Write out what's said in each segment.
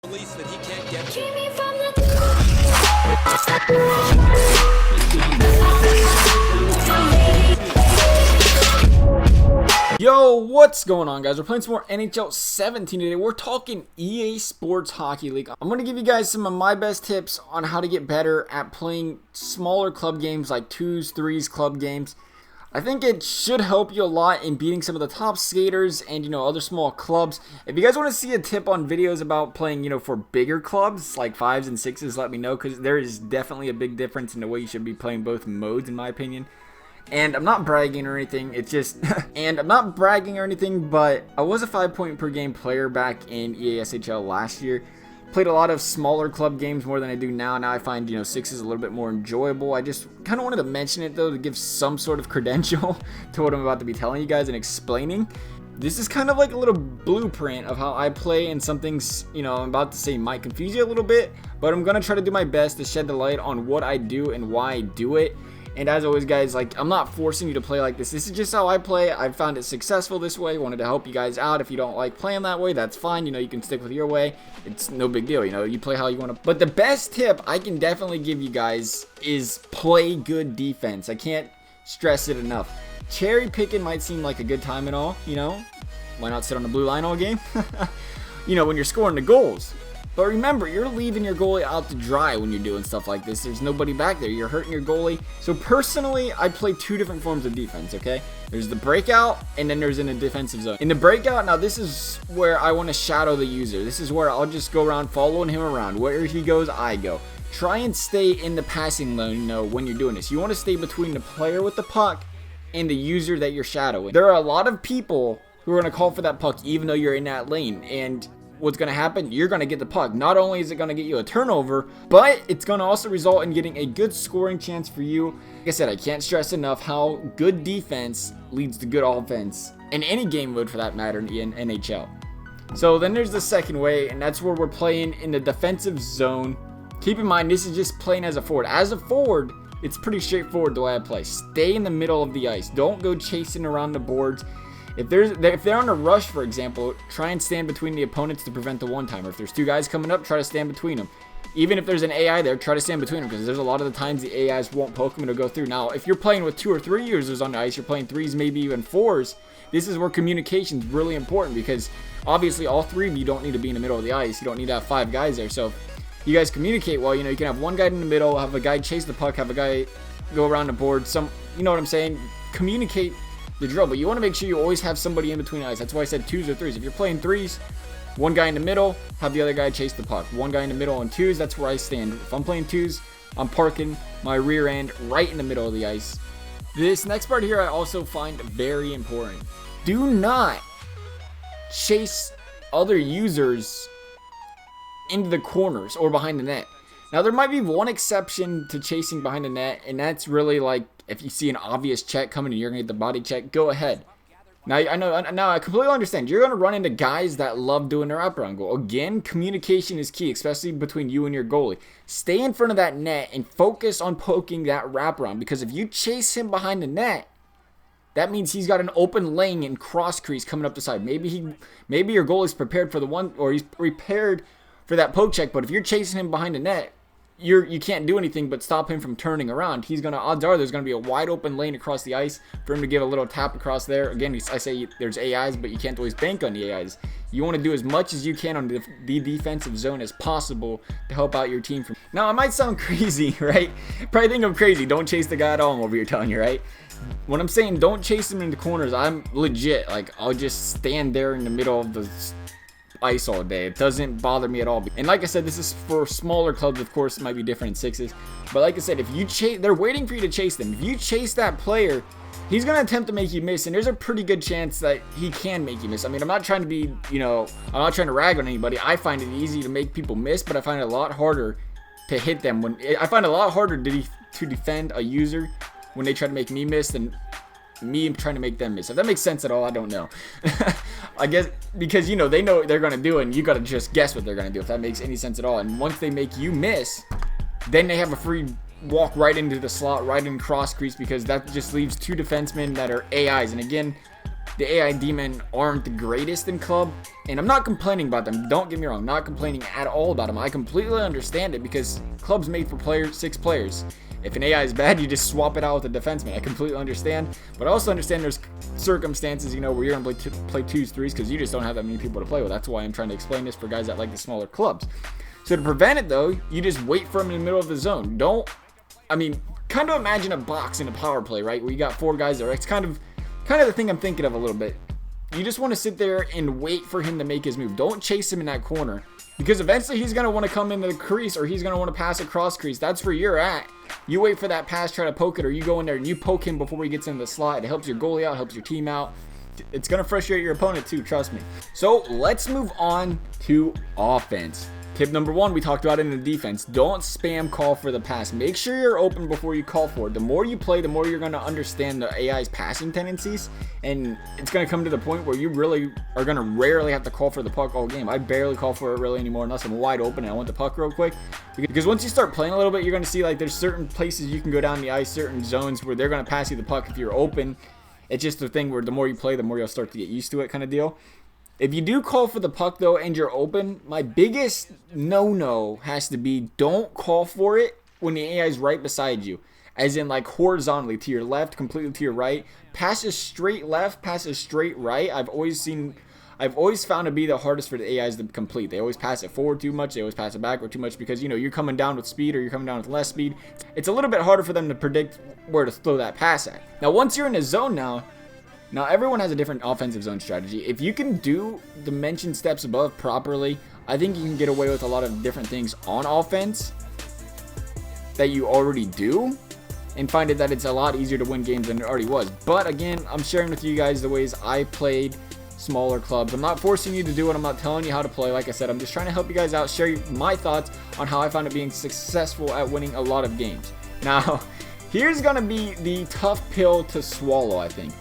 Release that he can't get to. Yo, what's going on, guys? We're playing some more NHL 17 today. We're talking EA Sports Hockey League. I'm going to give you guys some of my best tips on how to get better at playing smaller club games like 2s, 3s club games. I think it should help you a lot in beating some of the top skaters and, other small clubs. If you guys want to see a tip on videos about playing, for bigger clubs like 5s and 6s, let me know, because there is definitely a big difference in the way you should be playing both modes, in my opinion. And I'm not bragging or anything, it's just, but I was a 5-point per game player back in EASHL last year. Played a lot of smaller club games more than I do now. Now I find, 6 is a little bit more enjoyable. I just kind of wanted to mention it, though, to give some sort of credential to what I'm about to be telling you guys and explaining. This is kind of like a little blueprint of how I play, and some things, I'm about to say might confuse you a little bit, but I'm going to try to do my best to shed the light on what I do and why I do it. And as always, guys, I'm not forcing you to play like this. This is just how I play. I've found it successful this way. Wanted to help you guys out. If you don't like playing that way, that's fine. You can stick with your way. It's no big deal. You play how you want to. But the best tip I can definitely give you guys is play good defense. I can't stress it enough. Cherry picking might seem like a good time and all, Why not sit on the blue line all game? When you're scoring the goals. But remember, you're leaving your goalie out to dry when you're doing stuff like this. There's nobody back there. You're hurting your goalie. So personally, I play two different forms of defense, okay? There's the breakout, and then there's in a defensive zone. In the breakout, now this is where I want to shadow the user. This is where I'll just go around following him around. Where he goes, I go. Try and stay in the passing lane, when you're doing this. You want to stay between the player with the puck and the user that you're shadowing. There are a lot of people who are going to call for that puck even though you're in that lane, and what's going to happen? You're going to get the puck. Not only is it going to get you a turnover, but it's going to also result in getting a good scoring chance for you. Like I said, I can't stress enough how good defense leads to good offense in any game mode for that matter in NHL. So then there's the second way, and that's where we're playing in the defensive zone. Keep in mind, this is just playing as a forward. As a forward, it's pretty straightforward the way I play. Stay in the middle of the ice. Don't go chasing around the boards. If they're on a rush, for example, try and stand between the opponents to prevent the one-timer. If there's two guys coming up, try to stand between them. Even if there's an AI there, try to stand between them, because there's a lot of the times the AIs won't poke them and it'll go through. Now, if you're playing with 2 or 3 users on the ice, you're playing 3s, maybe even 4s, this is where communication is really important, because obviously all 3 of you don't need to be in the middle of the ice. You don't need to have 5 guys there. So if you guys communicate well, you can have one guy in the middle, have a guy chase the puck, have a guy go around the board. You know what I'm saying? Communicate the drill, but you want to make sure you always have somebody in between the ice. That's why I said 2s or 3s. If you're playing 3s, one guy in the middle, have the other guy chase the puck. One guy in the middle on 2s, that's where I stand. If I'm playing 2s, I'm parking my rear end right in the middle of the ice. This next part here I also find very important. Do not chase other users into the corners or behind the net. Now, there might be one exception to chasing behind the net, and that's really like if you see an obvious check coming and you're going to get the body check, go ahead. Now, I completely understand. You're going to run into guys that love doing their wraparound goal. Again, communication is key, especially between you and your goalie. Stay in front of that net and focus on poking that wraparound, because if you chase him behind the net, that means he's got an open lane and cross crease coming up the side. Maybe your goalie's prepared for the one, or he's prepared for that poke check, but if you're chasing him behind the net, you can't do anything but stop him from turning around. Odds are there's gonna be a wide open lane across the ice for him to give a little tap across there. Again, I say there's AIs, but you can't always bank on the AIs. You want to do as much as you can on the defensive zone as possible to help out your team. Now, I might sound crazy, right? Probably think I'm crazy. Don't chase the guy at all. I'm over here telling you, right? When I'm saying don't chase him in the corners, I'm legit. I'll just stand there in the middle of the ice all day. It doesn't bother me at all. And like I said, this is for smaller clubs. Of course, it might be different in 6s, but like I said, if you chase, they're waiting for you to chase them. If you chase that player, he's gonna attempt to make you miss, and there's a pretty good chance that he can make you miss. I mean, I'm not trying to be, I'm not trying to rag on anybody. I find it easy to make people miss, but I find it a lot harder to hit them. I find it a lot harder to defend a user when they try to make me miss than me trying to make them miss. If that makes sense at all, I don't know. I guess because they know what they're gonna do, and you gotta just guess what they're gonna do, if that makes any sense at all. And once they make you miss, then they have a free walk right into the slot, right in cross crease, because that just leaves 2 defensemen that are AIs. And again, the AI D-men aren't the greatest in club, and I'm not complaining about them. Don't get me wrong, I'm not complaining at all about them. I completely understand it because club's made for 6 players. If an AI is bad, you just swap it out with a defenseman. I completely understand, but I also understand there's circumstances, you know, where you're gonna play 2s, 3s because you just don't have that many people to play with. That's why I'm trying to explain this for guys that like the smaller clubs. So to prevent it though, you just wait for him in the middle of the zone. Kind of imagine a box in a power play, right? Where you got 4 guys there. It's kind of the thing I'm thinking of a little bit. You just want to sit there and wait for him to make his move. Don't chase him in that corner because eventually he's going to want to come into the crease or he's going to want to pass across crease. That's where you're at. You wait for that pass, try to poke it, or you go in there and you poke him before he gets in the slot. It helps your goalie out, helps your team out. It's going to frustrate your opponent too, trust me. So let's move on to offense. Tip number 1, we talked about it in the defense. Don't spam call for the pass. Make sure you're open before you call for it. The more you play, the more you're going to understand the AI's passing tendencies, and it's going to come to the point where you really are going to rarely have to call for the puck all game. I barely call for it really anymore unless I'm wide open and I want the puck real quick. Because once you start playing a little bit, you're going to see like there's certain places you can go down the ice, certain zones where they're going to pass you the puck if you're open. It's just a thing where the more you play, the more you'll start to get used to it kind of deal. If you do call for the puck though and you're open, my biggest no-no has to be don't call for it when the AI is right beside you. As in like horizontally to your left, completely to your right. Passes straight left, passes straight right. I've always found to be the hardest for the AIs to complete. They always pass it forward too much. They always pass it backward too much because, you know, you're coming down with speed or you're coming down with less speed. It's a little bit harder for them to predict where to throw that pass at. Now, once you're in a zone now everyone has a different offensive zone strategy. If you can do the mentioned steps above properly, I think you can get away with a lot of different things on offense that you already do and find it that it's a lot easier to win games than it already was. But again, I'm sharing with you guys the ways I played smaller clubs. I'm not forcing you to do it. I'm not telling you how to play. Like I said, I'm just trying to help you guys out, share my thoughts on how I found it being successful at winning a lot of games. Now, here's going to be the tough pill to swallow, I think.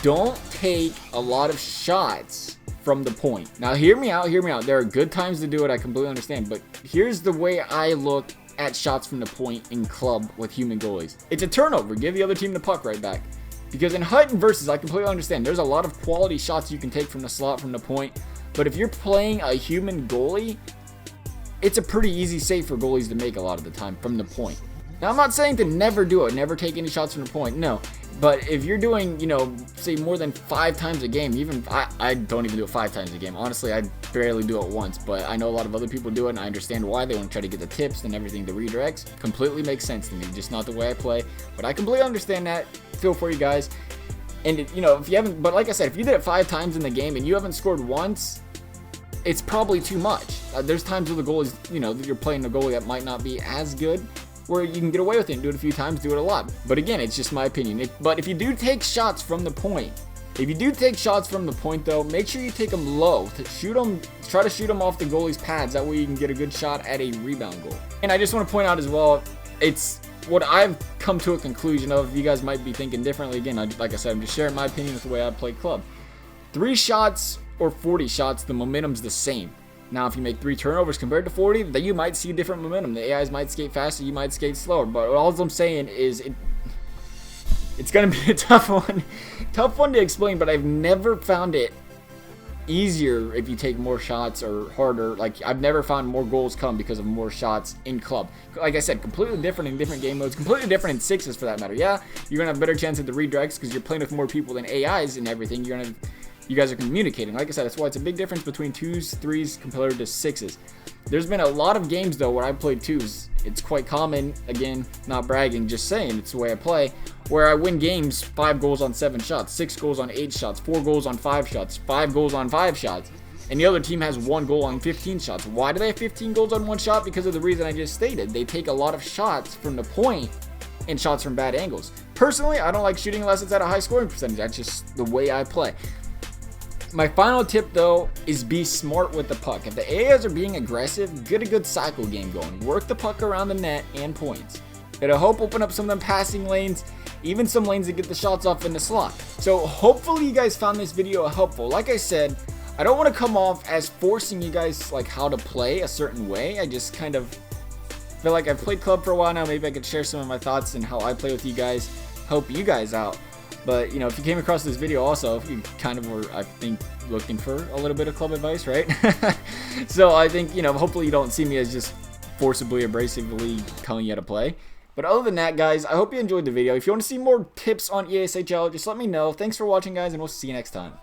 Don't take a lot of shots from the point. Now, hear me out. There are good times to do it. I completely understand. But here's the way I look at shots from the point in club with human goalies. It's a turnover. Give the other team the puck right back. Because in Hut and Versus, I completely understand. There's a lot of quality shots you can take from the slot, from the point. But if you're playing a human goalie, it's a pretty easy save for goalies to make a lot of the time from the point. Now, I'm not saying to never do it. Never take any shots from the point. No. But if you're doing, you know, say more than 5 times a game, even I don't even do it 5 times a game. Honestly, I barely do it once, but I know a lot of other people do it, and I understand why. They want to try to get the tips and everything, the redirects. Completely makes sense to me, just not the way I play. But I completely understand that. Feel for you guys. And, you know, if you haven't, but like I said, if you did it 5 times in the game and you haven't scored once, it's probably too much. There's times where the goalies, you know, you're playing a goalie that might not be as good, where you can get away with it and do it a few times, do it a lot. But again, it's just my opinion. But if you do take shots from the point, though, make sure you take them low. Try to shoot them off the goalie's pads. That way you can get a good shot at a rebound goal. And I just want to point out as well, it's what I've come to a conclusion of. You guys might be thinking differently. Again, like I said, I'm just sharing my opinion with the way I play club. 3 shots or 40 shots, the momentum's the same. Now, if you make 3 turnovers compared to 40, then you might see different momentum. The AIs might skate faster, you might skate slower. But all I'm saying is it's going to be a tough one to explain, but I've never found it easier if you take more shots or harder. Like, I've never found more goals come because of more shots in club. Like I said, completely different in different game modes, completely different in 6s for that matter. Yeah, you're going to have a better chance at the redirects because you're playing with more people than AIs and everything. You guys are communicating. Like I said, that's why it's a big difference between 2s, 3s compared to 6s. There's been a lot of games, though, where I played 2s. It's quite common, again, not bragging, just saying, it's the way I play, where I win games 5 goals on 7 shots, 6 goals on 8 shots, 4 goals on 5 shots, 5 goals on 5 shots, and the other team has 1 goal on 15 shots. Why do they have 15 goals on 1 shot? Because of the reason I just stated. They take a lot of shots from the point and shots from bad angles. Personally, I don't like shooting unless it's at a high scoring percentage. That's just the way I play. My final tip, though, is be smart with the puck. If the AIs are being aggressive, get a good cycle game going. Work the puck around the net and points. It'll help open up some of them passing lanes, even some lanes that get the shots off in the slot. So hopefully you guys found this video helpful. Like I said, I don't want to come off as forcing you guys like how to play a certain way. I just kind of feel like I've played club for a while now. Maybe I could share some of my thoughts and how I play with you guys, help you guys out. But, you know, if you came across this video also, you kind of were, I think, looking for a little bit of club advice, right? So I think, you know, hopefully you don't see me as just forcibly, abrasively telling you how to play. But other than that, guys, I hope you enjoyed the video. If you want to see more tips on EASHL, just let me know. Thanks for watching, guys, and we'll see you next time.